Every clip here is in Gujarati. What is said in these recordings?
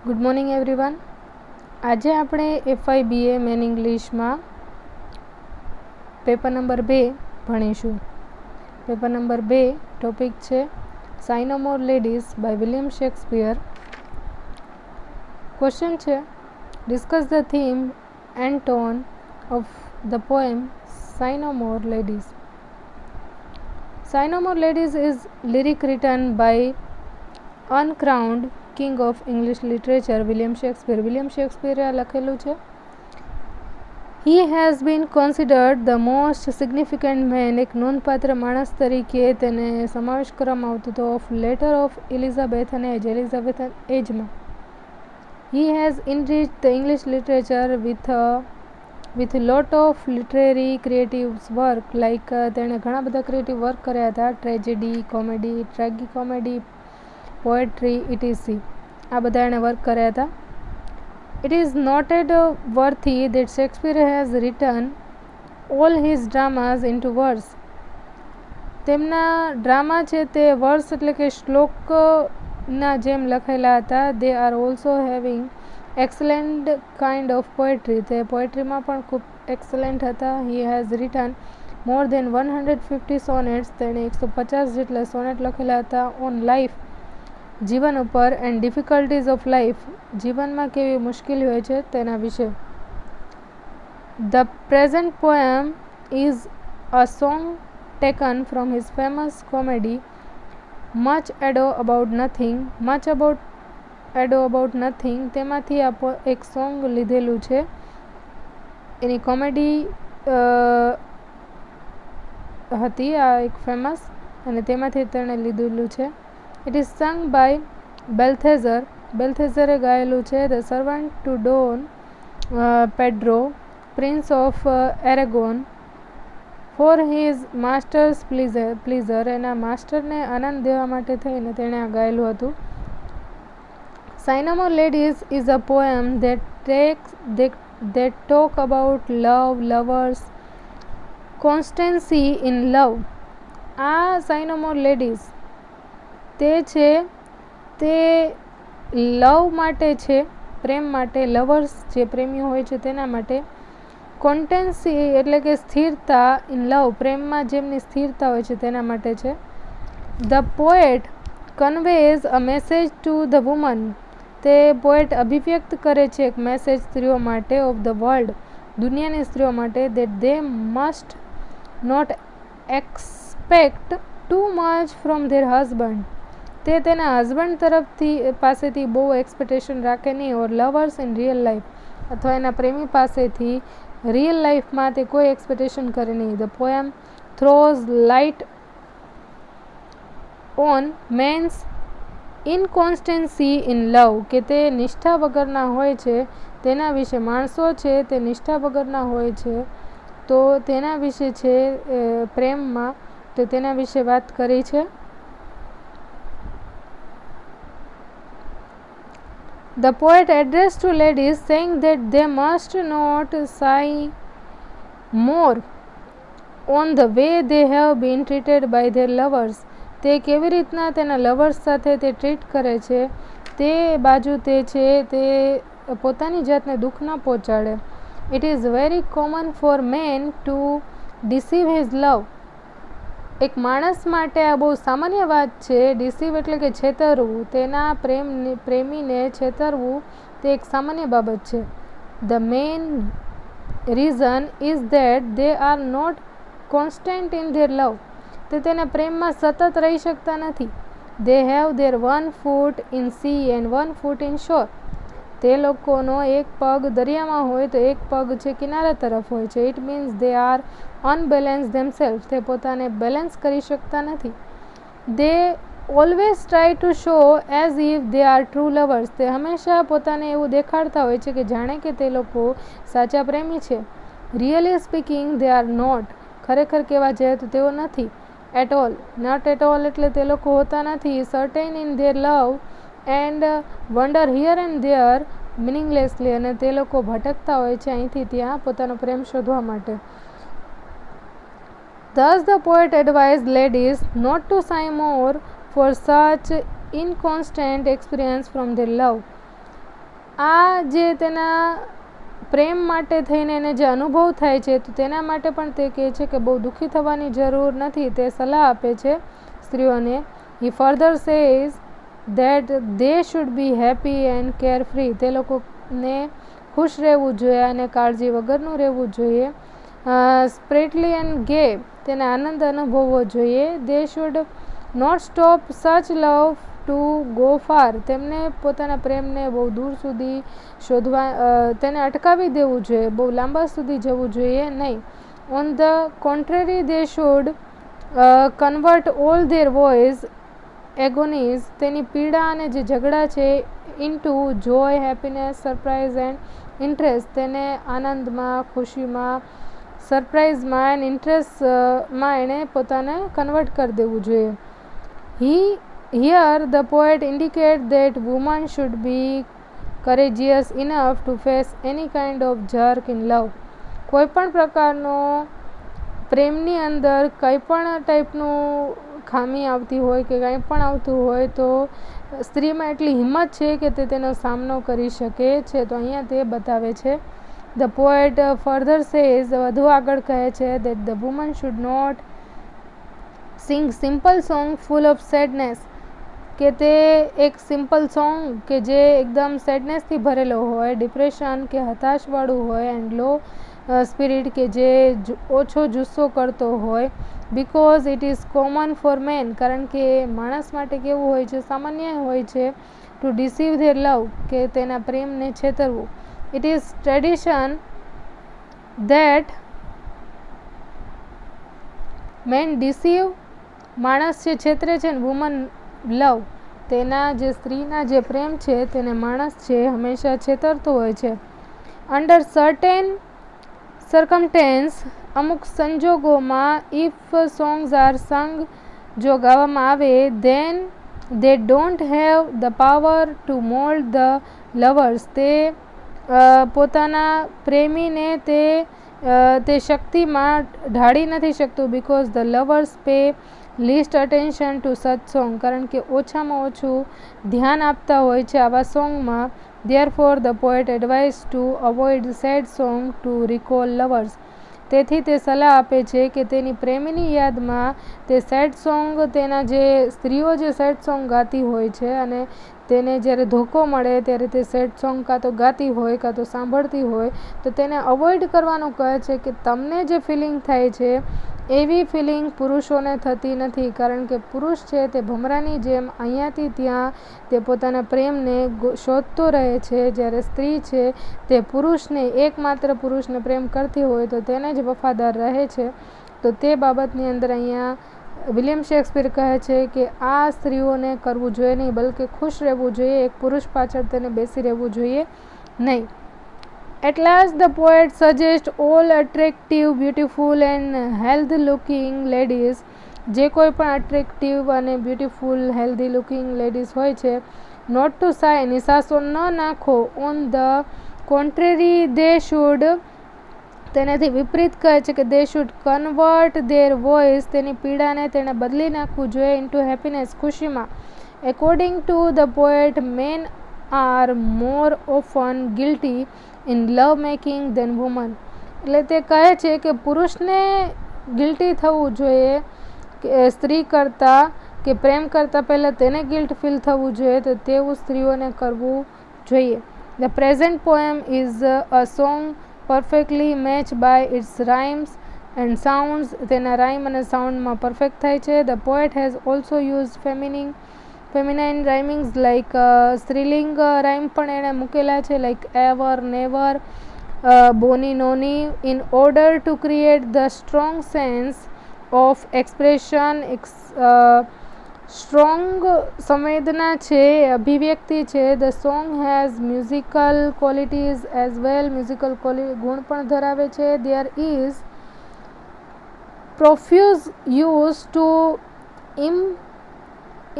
Good morning everyone. આજે આપણે FIBA મેન ઇંગ્લિશમાં પેપર નંબર 2 ભણીશું. પેપર નંબર 2 ટોપિક છે sigh no more ladies by William Shakespeare. Question છે, discuss the theme and tone of the poem sigh no more ladies. Sigh no more ladies is lyric written by uncrowned king of English literature William Shakespeare. William શેક્સપિયરે આ લખેલું છે. He has been considered the most significant man, એક નોંધપાત્ર માણસ તરીકે તેને સમાવેશ કરવામાં આવતો હતો, of letter of Elizabethan age, Elizabethan એજમાં. He has enriched the English literature with lot of literary creative work, like તેણે ઘણા બધા ક્રિએટિવ વર્ક કર્યા હતા, tragedy, comedy, tragi comedy, poetry, ETC. આ બધા એણે વર્ક કર્યા હતા. It is noted worthy that Shakespeare has written all his dramas in to verse. તેમના ડ્રામા છે તે વર્સ એટલે કે શ્લોકના જેમ લખેલા હતા. They are also having excellent kind of poetry, તે પોએટ્રીમાં પણ ખૂબ એક્સલન્ટ હતા. હી હેઝ રિટન મોર દેન 150 સોનેટ્સ, તેણે 150 જેટલા સોનેટ લખેલા હતા. ઓન લાઈફ, જીવન ઉપર, એન્ડ ડિફિકલ્ટીઝ ઓફ લાઈફ, જીવનમાં કેવી મુશ્કેલી હોય છે તેના વિશે. The present poem is a song taken from his famous comedy much ado about nothing. Much ado about nothing, તેમાંથી આ એક સોંગ લીધેલું છે, એની કોમેડી હતી આ એક ફેમસ, અને તેમાંથી તેણે લીધેલું છે. It is sung by Balthazar, બેલ્થેઝરે ગાયેલું છે. The servant to Don Pedro, prince of Aragon, for his master's pleasure, એના માસ્ટરને આનંદ દેવા માટે થઈને તેણે આ ગાયેલું હતું. Sigh no more ladies is a poem that talk about love, lovers, constancy in love. આ સાઈ નો મોર લેડીઝ તે છે તે લવ માટે છે, પ્રેમ માટે, લવર્સ જે પ્રેમીઓ હોય છે તેના માટે. કોન્ટેન્સી એટલે કે સ્થિરતા, ઇન લવ પ્રેમમાં જેમની સ્થિરતા હોય છે તેના માટે છે. The poet conveys a message to the woman, તે પોએટ અભિવ્યક્ત કરે છે એક મેસેજ સ્ત્રીઓ માટે, ઓફ ધ વર્લ્ડ, દુનિયાની સ્ત્રીઓ માટે, that they must not expect too much from their husband, તે તેના હસબન્ડ પાસેથી બહુ એક્સપેક્ટેશન રાખે નહીં. Or lovers in real life, અથવા એના પ્રેમી પાસેથી રિયલ લાઈફમાં તે કોઈ એક્સપેક્ટેશન કરે નહીં. The poem throws light on man's inconstancy in love, કે તે નિષ્ઠા વગરના હોય છે તેના વિશે, માણસો છે તે નિષ્ઠા વગરના હોય છે તો તેના વિશે છે પ્રેમમાં, તો તેના વિશે વાત કરી છે. The poet addressed to ladies saying that they must not sigh more on the way they have been treated by their lovers. તે કેવી રીતના તેના લવર્સ સાથે તે ટ્રીટ કરે છે તે બાજુ તે છે તે પોતાની જાતને દુઃખ ન પહોંચાડે. It is very common for man to deceive his love, એક માણસ માટે આ બહુ સામાન્ય વાત છે. ડિસીવ એટલે કે છેતરવું, તેના પ્રેમીને છેતરવું તે એક સામાન્ય બાબત છે. The main reason is that they are not constant in their love, તે તેના પ્રેમમાં સતત રહી શકતા નથી. They have their one foot in sea and one foot in shore, તે લોકોનો એક પગ દરિયામાં હોય તો એક પગ છે કિનારા તરફ હોય છે. It means they are unbalance themselves, તે પોતાને બેલેન્સ કરી શકતા નથી. They always try to show as if they are true lovers, તે હંમેશા પોતાને એવું દેખાડતા હોય છે કે જાણે કે તે લોકો સાચા પ્રેમી છે. Really speaking they are not, ખરેખર કહેવા જાય તો તેઓ નથી. At all, not at all એટલે તે લોકો હોતા નથી. Certain in their love and wander here and there meaninglessly, અને તે લોકો ભટકતા હોય છે અહીંથી ત્યાં પોતાનો પ્રેમ શોધવા માટે. Thus the poet advised ladies not to sigh more for such inconstant experience from their love. આ જે તેના પ્રેમ માટે થઈને એને જે અનુભવ થાય છે તો તેના માટે પણ તે કહે છે કે બહુ દુઃખી થવાની જરૂર નથી. તે સલાહ આપે છે સ્ત્રીઓને. He further says that they should be happy and carefree. તે લોકોને ખુશ રહેવું જોઈએ અને કાળજી વગરનું રહેવું જોઈએ. સ્પ્રેટલી એન્ડ ગે, તેને આનંદ અનુભવવો જોઈએ. દે શુડ નોટ સ્ટોપ સચ લવ ટુ ગો ફાર. તેમને પોતાના પ્રેમને બહુ દૂર સુધી તેને અટકાવી દેવું જોઈએ, બહુ લાંબા સુધી જવું જોઈએ નહીં. On the contrary they should convert all their voice agonies. તેની પીડા અને જે ઝઘડા છે into joy, happiness, surprise and interest. તેને આનંદમાં, ખુશીમાં, સરપ્રાઇઝમાં એન્ડ ઇન્ટરેસ્ટમાં એણે પોતાને કન્વર્ટ કરી દેવું જોઈએ. Here the poet indicates that women should be courageous enough to face any kind of jerk in love. કોઈ પણ પ્રકારનો પ્રેમની અંદર કંઈ પણ ટાઈપનું ખામી આવતી હોય કે કંઈ પણ આવતું હોય તો સ્ત્રીમાં એટલી હિંમત છે કે તે તેનો સામનો કરી શકે છે. તો અહીંયા તે બતાવે છે. ધ પોએટ ફર્ધર સેઝ, વધુ આગળ કહે છે, that the woman should not sing simple song full of sadness. કે તે એક સિમ્પલ સોંગ કે જે એકદમ સેડનેસથી ભરેલો હોય, ડિપ્રેશન કે હતાશવાળું હોય, એન્ડ લો સ્પિરિટ કે જે ઓછો જુસ્સો કરતો હોય. Because it is common for man, કારણ કે માણસ માટે કેવું હોય છે, સામાન્ય હોય છે, ટુ ડિસીવ ધેર લવ, કે તેના પ્રેમને છેતરવું. It is tradition that man deceive, માણસ જે છેતરે છે ને વુમન લવ, તેના જે સ્ત્રીના જે પ્રેમ છે તેને માણસ છે હંમેશા છેતરતો હોય છે. અંડર સર્ટેન સરકમટેન્સ, અમુક સંજોગોમાં, ઇફ સોંગ્સ આર સંગ, જો ગાવામાં આવે, then they don't have the power to mould the lovers. તે પોતાના પ્રેમીને તે શક્તિમાં ઢાળી નથી શકતું. Because the lovers pay least attention to such song, કારણ કે ઓછામાં ઓછું ધ્યાન આપતા હોય છે આવા સોંગમાં. Therefore the poet advise to avoid sad song to recall lovers. તેથી તે સલાહ આપે છે કે તેની પ્રેમીની યાદમાં તે સેડ સોંગ, તેના જે સ્ત્રીઓ જે સેડ સોંગ ગાતી હોય છે અને તેને જ્યારે ધોકો મળે ત્યારે તે સેડ સોંગ કાં તો ગાતી હોય કાં તો સાંભળતી હોય, તો તેને અવોઇડ કરવાનું કહે છે. કે તમને જે ફિલિંગ થાય છે એવી ફિલિંગ પુરુષોને થતી નથી, કારણ કે પુરુષ છે તે ભમરાની જેમ અહીંયાથી ત્યાં તે પોતાના પ્રેમને શોધતો રહે છે. જ્યારે સ્ત્રી છે તે પુરુષને, એકમાત્ર પુરુષને પ્રેમ કરતી હોય તો તેને જ વફાદાર રહે છે. તો તે બાબતની અંદર અહીંયા વિલિયમ શેક્સપિયર કહે છે કે આ સ્ત્રીઓને કરવું જોઈએ નહીં, બલકે ખુશ રહેવું જોઈએ. એક પુરુષ પાછળ તેને બેસી રહેવું જોઈએ નહીં. At last the poet suggests all attractive, beautiful and healthy looking ladies, જે કોઈ પણ અટ્રેક્ટિવ અને બ્યુટીફુલ, હેલ્ધી લુકિંગ લેડીઝ હોય છે, નોટ ટુ સાય, નિશાસો ન નાખો. On the contrary they should, તેનાથી વિપરીત કહે છે કે they should convert their voice, તેની પીડાને તેણે બદલી નાખવું જોઈએ, ઇન્ટુ હેપીનેસ, ખુશીમાં. According to the poet, man are more often guilty in love making than woman. એટલે તે કહે છે કે પુરુષને ગિલ્ટી થવું જોઈએ કે સ્ત્રી કરતાં, કે પ્રેમ કરતાં પહેલાં તેને ગિલ્ટ ફીલ થવું જોઈએ, તો તેવું સ્ત્રીઓને કરવું જોઈએ. The present poem is a song perfectly match by its rhymes and sounds. તેના રાઇમ અને સાઉન્ડમાં પરફેક્ટ થાય છે. The poet has also use feminine rhymings, like સ્ત્રીલિંગ રાઇમ પણ એણે મૂકેલા છે, like ever, never, bonny, nonny, in order to create the strong sense of expression. Strong સંવેદના છે, અભિવ્યક્તિ છે. The song has musical qualities as well, musical ગુણ પણ ધરાવે છે. There is profuse use to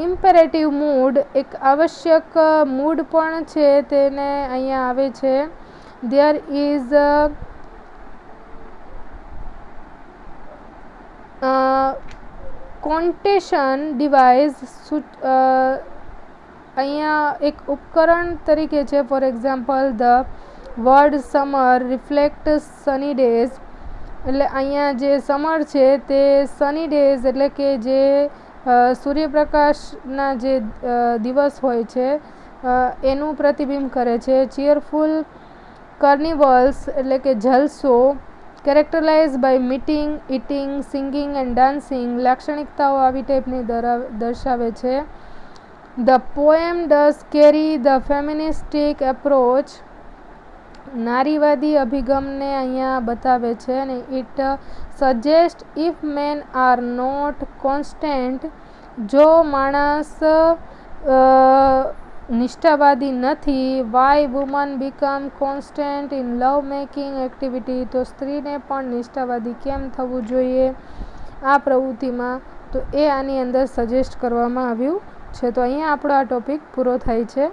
imperative mood, એક આવશ્યક મૂડ પણ છે તેને અહીંયા આવે છે. દેર ઇઝ કોન્ટેશન ડિવાઇસ અહીંયા એક ઉપકરણ તરીકે છે. For example, the word summer reflect Sunny days, એટલે અહીંયા જે સમર છે તે સની ડેઝ એટલે કે જે સૂર્યપ્રકાશના જે દિવસ હોય છે એનું પ્રતિબિંબ કરે છે. ચીયરફુલ કાર્નિવલ્સ એટલે કે જલસો, characterize by meeting, eating, singing and dancing, લાક્ષણિકતાઓ આવી ટાઈપની દર્શાવે છે. The poem does carry the feministic approach, નારીવાદી અભિગમને અહીંયા બતાવે છે. અને it suggest if man are not constant, જો માણસ નિષ્ઠાવાદી નથી, why woman become constant in love making activity, તો સ્ત્રીને પણ નિષ્ઠાવાદી કેમ થવું જોઈએ આ પ્રવૃત્તિમાં, તો એ આની અંદર સજેસ્ટ કરવામાં આવ્યું છે. તો અહીંયા આપણો આ ટોપિક પૂરો થાય છે.